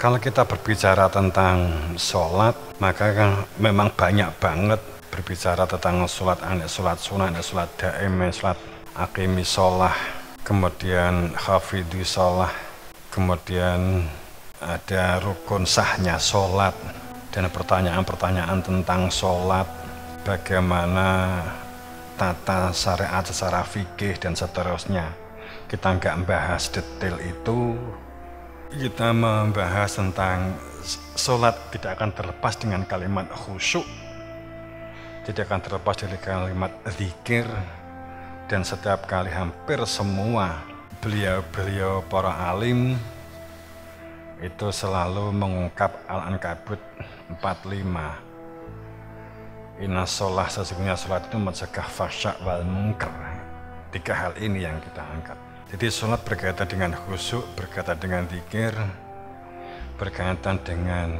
Kalau kita berbicara tentang sholat, maka kan memang banyak banget berbicara tentang sholat anak, sholat sunnah, sholat daim, sholat akimi sholah, kemudian hafidhi sholah, kemudian ada rukun sahnya sholat, dan pertanyaan-pertanyaan tentang sholat, bagaimana tata syariat secara fikih dan seterusnya. Kita nggak membahas detail itu. Kita membahas tentang sholat tidak akan terlepas dengan kalimat khusyuk, tidak akan terlepas dari kalimat zikir, dan setiap kali hampir semua beliau-beliau para alim itu selalu mengungkap Al-Ankabut 45. Inna sholah, sesungguhnya sholat itu mencegah fahsya wal munkar. 3 hal ini yang kita angkat. Jadi sholat berkaitan dengan khusyuk, berkaitan dengan zikir, berkaitan dengan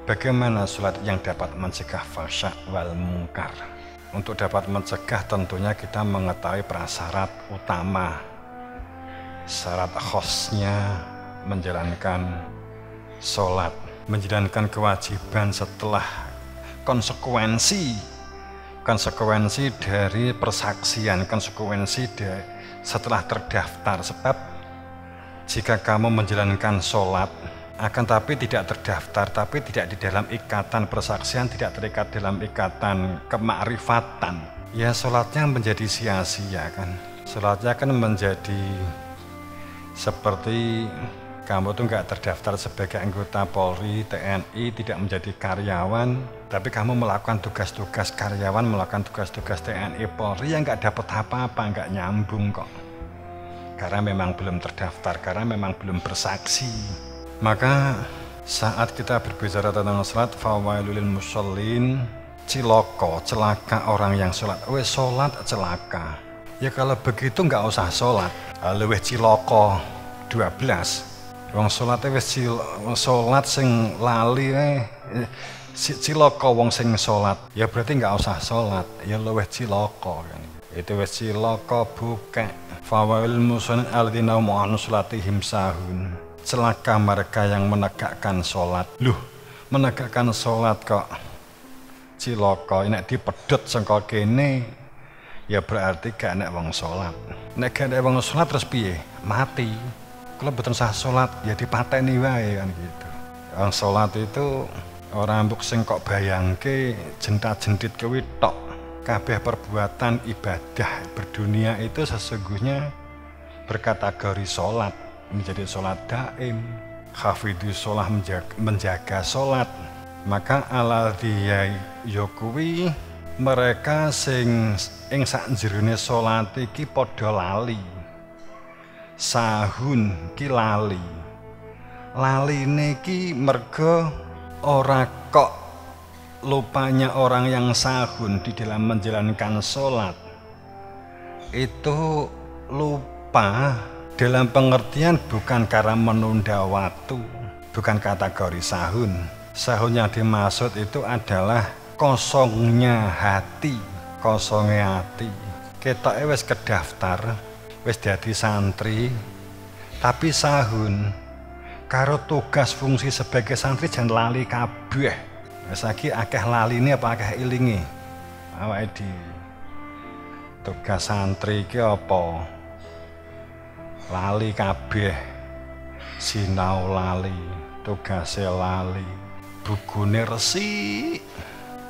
bagaimana sholat yang dapat mencegah fahsya wal munkar. Untuk dapat mencegah tentunya kita mengetahui prasyarat utama, syarat khosnya menjalankan sholat, menjalankan kewajiban setelah konsekuensi dari persaksian, konsekuensi dari setelah terdaftar. Sebab jika kamu menjalankan sholat akan tapi tidak terdaftar, tapi tidak di dalam ikatan persaksian, tidak terikat dalam ikatan kemakrifatan, ya sholatnya menjadi sia-sia kan. Sholatnya kan menjadi seperti kamu tuh nggak terdaftar sebagai anggota Polri, TNI, tidak menjadi karyawan, tapi kamu melakukan tugas-tugas karyawan, melakukan tugas-tugas TNI, Polri, yang nggak dapat apa-apa, nggak nyambung kok. Karena memang belum terdaftar, karena memang belum bersaksi. Maka saat kita berbicara tentang sholat, fawailul lil musallin, ciloko, celaka orang yang sholat. Wes sholat celaka. Ya kalau begitu nggak usah sholat. Luwih ciloko 12. Wong sholatnya wis sholat sing lali ciloko wong sing sholat, ya berarti nggak usah sholat, ya luwih ciloko kan. Itu wis ciloko buka. Fawail musallin alladzina hum an sholatihim sahun. Celaka mereka yang menegakkan sholat. Loh, menegakkan sholat kok ciloko, nek dipedhot sangka kene ya berarti gak enek wong sholat. Nek gak enek wong sholat terus piye? Mati. Kalau betul sah sholat ya dipateni wae kan gitu. Yang sholat itu orang mbok sing kok bayangke jentat-jentit kuwi tok. Kabeh perbuatan ibadah berdunia itu sesungguhnya berkategori sholat, menjadi sholat daim. Hafidhu sholah, menjaga sholat. Maka aladhiya yokuwi mereka sing ing sak jerone sholat iki padha lali. Sahun ki lali niki mergo ora kok lupanya orang yang sahun di dalam menjalankan sholat itu lupa dalam pengertian bukan karena menunda waktu, bukan kategori sahun. Sahun yang dimaksud itu adalah kosongnya hati, ketoke wis kedaftar, wis dadi santri, tapi sahun karo tugas fungsi sebagai santri jangan lali kabeh. Wis iki akeh laline apa akeh ilinge. Awake di tugas santri iki apa? Lali kabeh. Sinau lali, tugase lali, bugune resik.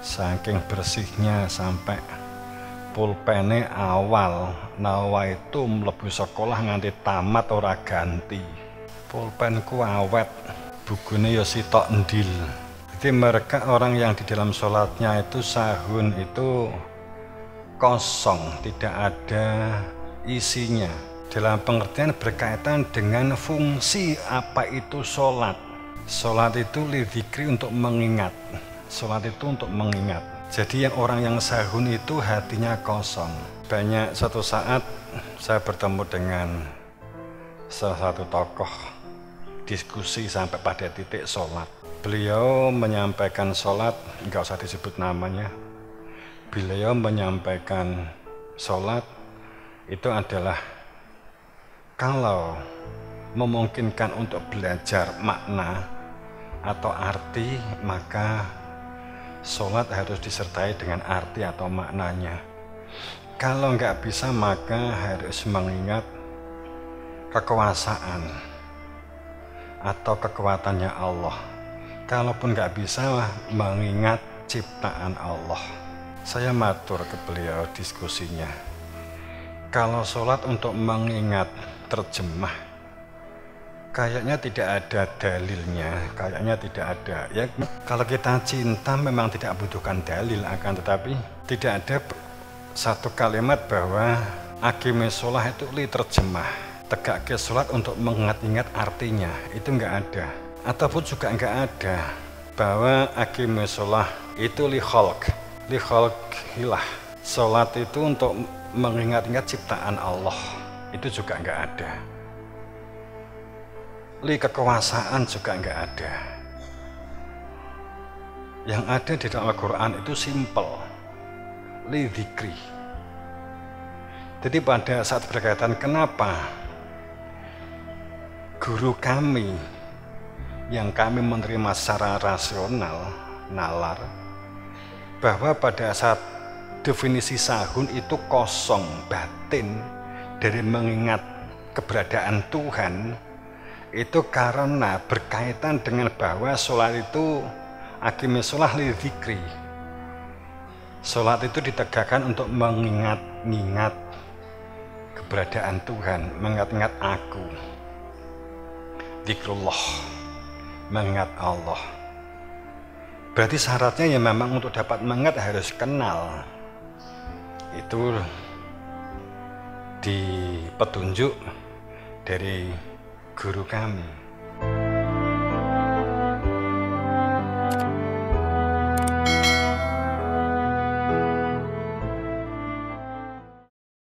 Saking bersihnya sampai pulpene awal nawa itu mlebu sekolah nganti tamat ora ganti. Pulpenku awet, bugune ya sitok endil. Jadi mereka orang yang di dalam sholatnya itu sahun itu kosong, tidak ada isinya. Dalam pengertian berkaitan dengan fungsi apa itu sholat. Sholat itu lidzikri, untuk mengingat. Sholat itu untuk mengingat. Jadi orang yang sahun itu hatinya kosong. Banyak satu saat saya bertemu dengan salah satu tokoh, diskusi sampai pada titik sholat. Beliau menyampaikan sholat, nggak usah disebut namanya. Beliau menyampaikan sholat itu adalah kalau memungkinkan untuk belajar makna, atau arti, maka sholat harus disertai dengan arti atau maknanya. Kalau nggak bisa, maka harus mengingat kekuasaan atau kekuatannya Allah. Kalaupun nggak bisa, mengingat ciptaan Allah. Saya matur ke beliau diskusinya. Kalau sholat untuk mengingat terjemah, kayaknya tidak ada dalilnya, kayaknya tidak ada. Ya, kalau kita cinta memang tidak butuhkan dalil, akan tetapi tidak ada satu kalimat bahwa aqimi sholah itu li terjemah, tegak ke sholat untuk mengingat-ingat artinya, itu nggak ada. Ataupun juga nggak ada bahwa aqimi sholah itu li khalqilah, sholat itu untuk mengingat-ingat ciptaan Allah, itu juga nggak ada. Li kekuasaan juga nggak ada. Yang ada di dalam Al-Quran itu simple, li dzikri. Jadi pada saat berkaitan kenapa guru kami yang kami menerima secara rasional, nalar, bahwa pada saat definisi sahun itu kosong, batin dari mengingat keberadaan Tuhan, itu karena berkaitan dengan bahwa sholat itu aqimi sholah li dzikri. Sholat itu ditegakkan untuk mengingat keberadaan Tuhan, mengingat-ingat aku, dzikrullah, mengingat Allah. Berarti syaratnya ya memang untuk dapat mengingat harus kenal. Itu di petunjuk dari guru kami.